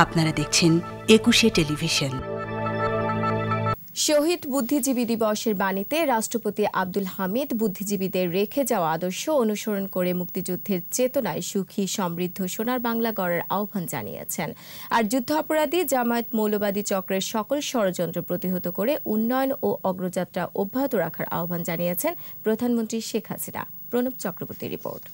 আপনারা দেখছেন ২১শে টেলিভিশন। শহীদ বুদ্ধিজীবী দিবসের বাণীতে রাষ্ট্রপতি আব্দুল হামিদ বুদ্ধিজীবীদের রেখে যাওয়া আদর্শ অনুসরণ করে মুক্তিযুদ্ধের চেতনায় সুখী সমৃদ্ধ সোনার বাংলা গড়ার আহ্বান জানিয়েছেন। আর যুদ্ধাপরাধী জামায়াত মৌলবাদী চক্রের সকল ষড়যন্ত্র প্রতিহত করে উন্নয়ন ও অগ্রযাত্রা অব্যাহত রাখার আহ্বান জানিয়েছেন প্রধানমন্ত্রী শেখ হাসিনা। প্রণব চক্রবর্তীর রিপোর্ট।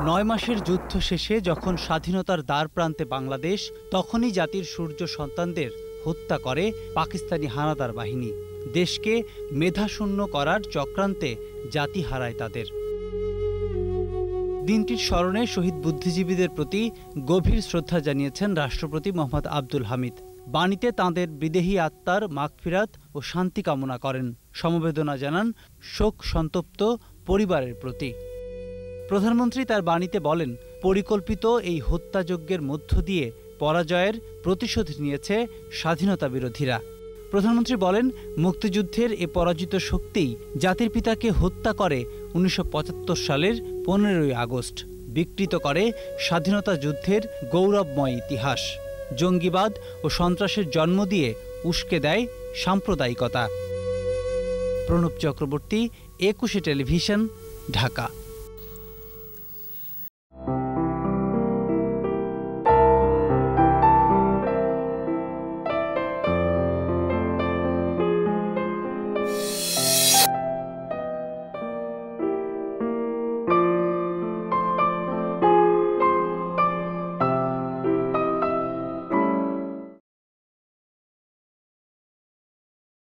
৯ মাসের যুদ্ধ শেষে যখন স্বাধীনতার দ্বার প্রান্তে বাংলাদেশ, তখনই জাতির সূর্য সন্তানদের হত্যা করে পাকিস্তানি হানাদার বাহিনী। দেশকে মেধাশূন্য করার চক্রান্তে জাতি হারায় তাদের। দিনটির স্মরণে শহীদ বুদ্ধিজীবীদের প্রতি গভীর শ্রদ্ধা জানিয়েছেন রাষ্ট্রপতি মোহাম্মদ আব্দুল হামিদ। বাণীতে তাঁদের বিদেহী আত্মার মাগফিরাত ও শান্তি কামনা করেন। সমবেদনা জানান শোক সন্তপ্ত পরিবারের প্রতি। প্রধানমন্ত্রী তার বাণীতে বলেন, পরিকল্পিত এই হত্যাযজ্ঞের মধ্য দিয়ে পরাজয়ের প্রতিশোধ নিয়েছে স্বাধীনতা বিরোধীরা। প্রধানমন্ত্রী বলেন, মুক্তিযুদ্ধের এ পরাজিত শক্তিই জাতির পিতাকে হত্যা করে ১৯৭৫ সালের ১৫ই আগস্ট, বিকৃত করে স্বাধীনতা যুদ্ধের গৌরবময় ইতিহাস। জঙ্গিবাদ ও সন্ত্রাসের জন্ম দিয়ে উস্কে দেয় সাম্প্রদায়িকতা। প্রণব চক্রবর্তী, ২১শে টেলিভিশন, ঢাকা।